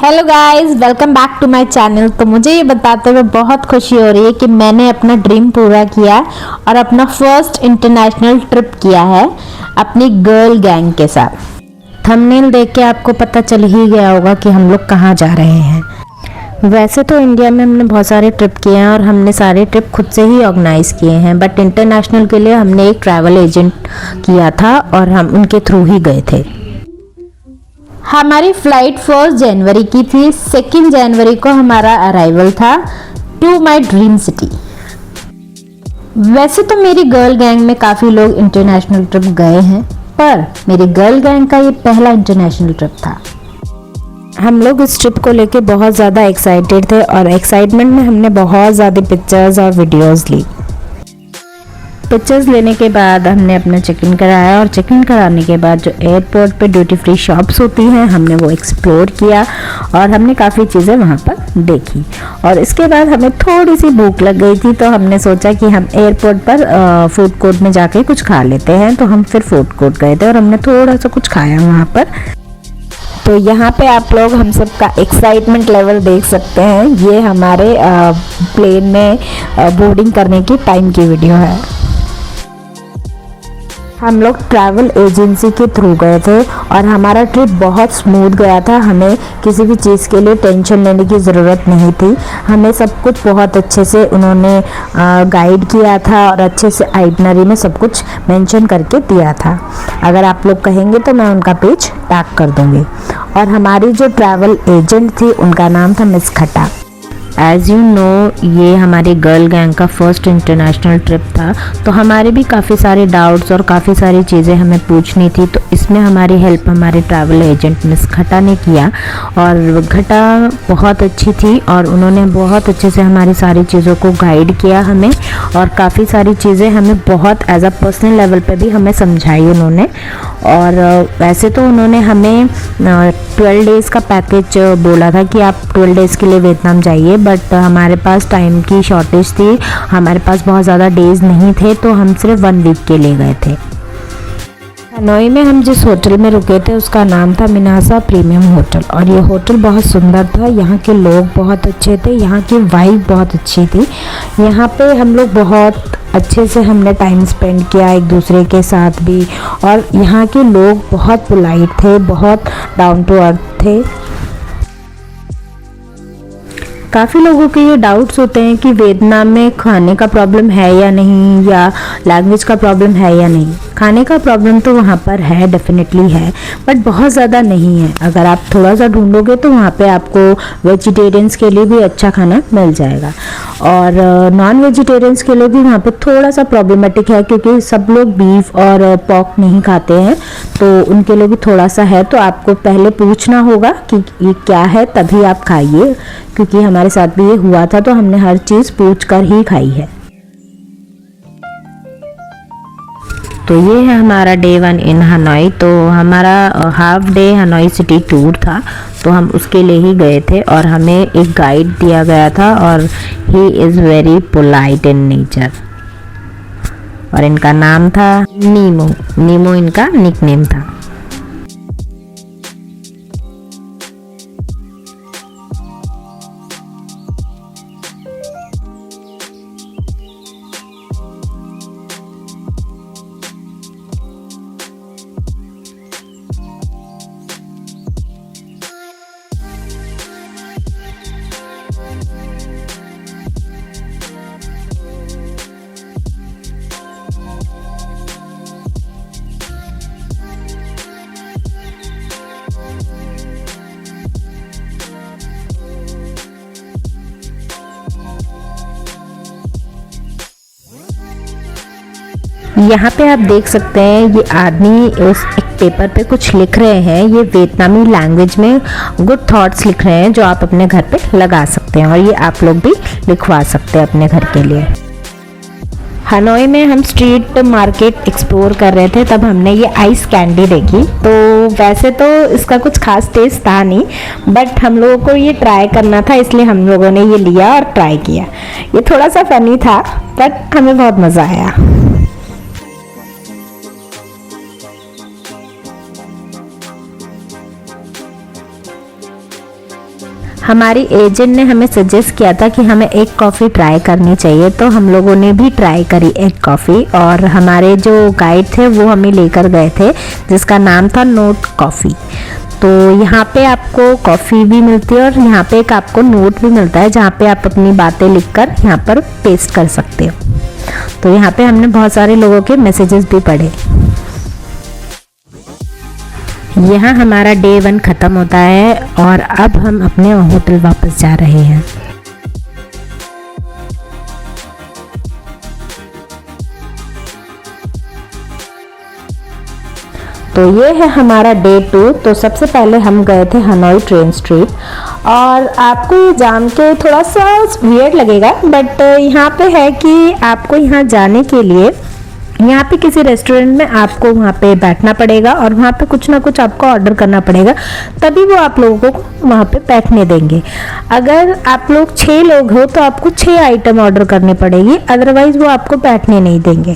Hello guys, welcome back to my channel. तो मुझे ये बताते हुए बहुत खुशी हो रही है कि मैंने अपना ड्रीम पूरा किया और अपना फर्स्ट इंटरनेशनल ट्रिप किया है अपनी गर्ल गैंग के साथ। थंबनेल देख के आपको पता चल ही गया होगा कि हम लोग कहाँ जा रहे हैं। वैसे तो इंडिया में हमने बहुत सारे ट्रिप किए हैं और हमने सारे ट्रिप खुद से ही ऑर्गेनाइज किए हैं, बट इंटरनेशनल के लिए हमने एक ट्रैवल एजेंट किया था और हम उनके थ्रू ही गए थे। हमारी फ़्लाइट 1 जनवरी की थी। 2 जनवरी को हमारा अराइवल था टू माय ड्रीम सिटी। वैसे तो मेरी गर्ल गैंग में काफ़ी लोग इंटरनेशनल ट्रिप गए हैं, पर मेरी गर्ल गैंग का ये पहला इंटरनेशनल ट्रिप था। हम लोग इस ट्रिप को लेके बहुत ज़्यादा एक्साइटेड थे और एक्साइटमेंट में हमने बहुत ज़्यादा पिक्चर्स और वीडियोस ली। पिक्चर्स लेने के बाद हमने अपना चेक इन कराया और चेक इन कराने के बाद जो एयरपोर्ट पे ड्यूटी फ्री शॉप्स होती हैं हमने वो एक्सप्लोर किया और हमने काफ़ी चीज़ें वहाँ पर देखी। और इसके बाद हमें थोड़ी सी भूख लग गई थी, तो हमने सोचा कि हम एयरपोर्ट पर फूड कोर्ट में जाके कुछ खा लेते हैं। तो हम फिर फूड कोर्ट गए थे और हमने थोड़ा सा कुछ खाया वहाँ पर। तो यहाँ पे आप लोग हम सब का एक्साइटमेंट लेवल देख सकते हैं। ये हमारे प्लेन में बोर्डिंग करने की टाइम की वीडियो है। हम लोग ट्रैवल एजेंसी के थ्रू गए थे और हमारा ट्रिप बहुत स्मूथ गया था। हमें किसी भी चीज़ के लिए टेंशन लेने की ज़रूरत नहीं थी। हमें सब कुछ बहुत अच्छे से उन्होंने गाइड किया था और अच्छे से आइटनरी में सब कुछ मेंशन करके दिया था। अगर आप लोग कहेंगे तो मैं उनका पेज टैग कर दूँगी। और हमारी जो ट्रैवल एजेंट थी उनका नाम था मिस खट्टा। एज़ यू नो, ये हमारी गर्ल गैंग का फर्स्ट इंटरनेशनल ट्रिप था, तो हमारे भी काफ़ी सारे डाउट्स और काफ़ी सारी चीज़ें हमें पूछनी थी। तो इसमें हमारी हेल्प हमारे ट्रैवल एजेंट मिस खट्टा ने किया और खट्टा बहुत अच्छी थी और उन्होंने बहुत अच्छे से हमारी सारी चीज़ों को गाइड किया हमें, और काफ़ी सारी चीज़ें हमें बहुत एज अ पर्सनल लेवल पे भी हमें समझाई उन्होंने। और वैसे तो उन्होंने हमें 12 डेज़ का पैकेज बोला था कि आप 12 डेज़ के लिए वियतनाम जाइए, बट हमारे पास टाइम की शॉर्टेज थी, हमारे पास बहुत ज़्यादा डेज़ नहीं थे, तो हम सिर्फ 1 वीक के लिए गए थे। हनोई में हम जिस होटल में रुके थे उसका नाम था मिनासा प्रीमियम होटल, और ये होटल बहुत सुंदर था। यहाँ के लोग बहुत अच्छे थे, यहाँ की वाइब बहुत अच्छी थी। यहाँ पे हम लोग बहुत अच्छे से हमने टाइम स्पेंड किया एक दूसरे के साथ भी, और यहाँ के लोग बहुत पोलाइट थे, बहुत डाउन टू अर्थ थे। काफ़ी लोगों के ये डाउट्स होते हैं कि वियतनाम में खाने का प्रॉब्लम है या नहीं, या लैंग्वेज का प्रॉब्लम है या नहीं। खाने का प्रॉब्लम तो वहाँ पर है, डेफिनेटली है, बट बहुत ज़्यादा नहीं है। अगर आप थोड़ा सा ढूंढोगे तो वहाँ पे आपको वेजिटेरियंस के लिए भी अच्छा खाना मिल जाएगा, और नॉन वेजिटेरियंस के लिए भी वहाँ पे थोड़ा सा प्रॉब्लमेटिक है, क्योंकि सब लोग बीफ और पॉर्क नहीं खाते हैं, तो उनके लिए भी थोड़ा सा है। तो आपको पहले पूछना होगा कि ये क्या है, तभी आप खाइए, क्योंकि हमारे साथ भी ये हुआ था, तो हमने हर चीज़ पूछ कर ही खाई है। तो ये है हमारा डे 1 इन हनोई। तो हमारा half day Hanoi city tour था, तो हम उसके लिए ही गए थे और हमें एक गाइड दिया गया था, और he is very polite in nature, और इनका नाम था नीमो। नीमो इनका निकनेम था। यहाँ पे आप देख सकते हैं ये आदमी उस एक पेपर पे कुछ लिख रहे हैं। ये वियतनामी लैंग्वेज में गुड थॉट्स लिख रहे हैं, जो आप अपने घर पे लगा सकते हैं, और ये आप लोग भी लिखवा सकते हैं अपने घर के लिए। हनोई में हम स्ट्रीट मार्केट एक्सप्लोर कर रहे थे, तब हमने ये आइस कैंडी देखी। तो वैसे तो इसका कुछ खास टेस्ट था नहीं, बट हम लोगों को ये ट्राई करना था, इसलिए हम लोगों ने ये लिया और ट्राई किया। ये थोड़ा सा फनी था, बट हमें बहुत मज़ा आया। हमारी एजेंट ने हमें सजेस्ट किया था कि हमें एक कॉफ़ी ट्राई करनी चाहिए, तो हम लोगों ने भी ट्राई करी एक कॉफ़ी। और हमारे जो गाइड थे वो हमें लेकर गए थे, जिसका नाम था नोट कॉफ़ी। तो यहाँ पे आपको कॉफ़ी भी मिलती है और यहाँ पे एक आपको नोट भी मिलता है, जहाँ पे आप अपनी बातें लिखकर यहाँ पर पेस्ट कर सकते हो। तो यहाँ पे हमने बहुत सारे लोगों के मैसेजेस भी पढ़े। यहाँ हमारा डे 1 ख़त्म होता है और अब हम अपने होटल वापस जा रहे हैं। तो ये है हमारा डे 2। तो सबसे पहले हम गए थे हनोई ट्रेन स्ट्रीट, और आपको ये जान के थोड़ा सा वियर्ड लगेगा, बट यहाँ पे है कि आपको यहाँ जाने के लिए यहाँ पे किसी रेस्टोरेंट में आपको वहाँ पे बैठना पड़ेगा और वहाँ पे कुछ ना कुछ आपको ऑर्डर करना पड़ेगा, तभी वो आप लोगों को वहाँ पे बैठने देंगे। अगर आप लोग 6 लोग हो तो आपको 6 आइटम ऑर्डर करनी पड़ेगी, अदरवाइज वो आपको बैठने नहीं देंगे।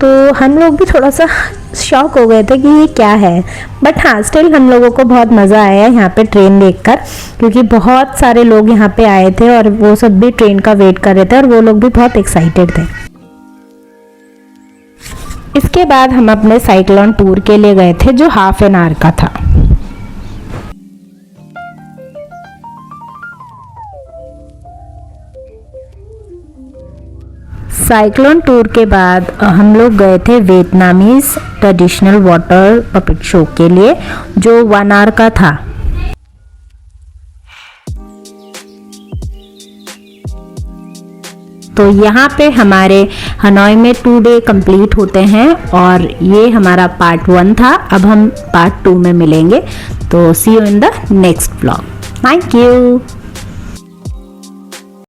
तो हम लोग भी थोड़ा सा शॉक हो गए थे कि ये क्या है, बट हाँ स्टिल हम लोगों को बहुत मज़ा आया यहाँ पे ट्रेन देखकर, क्योंकि बहुत सारे लोग यहाँ पे आए थे और वो सब भी ट्रेन का वेट कर रहे थे और वो लोग भी बहुत एक्साइटेड थे। इसके बाद हम अपने साइक्लोन टूर के लिए गए थे, जो हाफ एन आवर का था। साइक्लोन टूर के बाद हम लोग गए थे Vietnamese traditional water puppet show के लिए, जो 1 आवर का था। तो यहाँ पे हमारे हनोई में 2 डे कंप्लीट होते हैं और ये हमारा पार्ट 1 था। अब हम पार्ट 2 में मिलेंगे। तो see you in the next vlog. Thank you.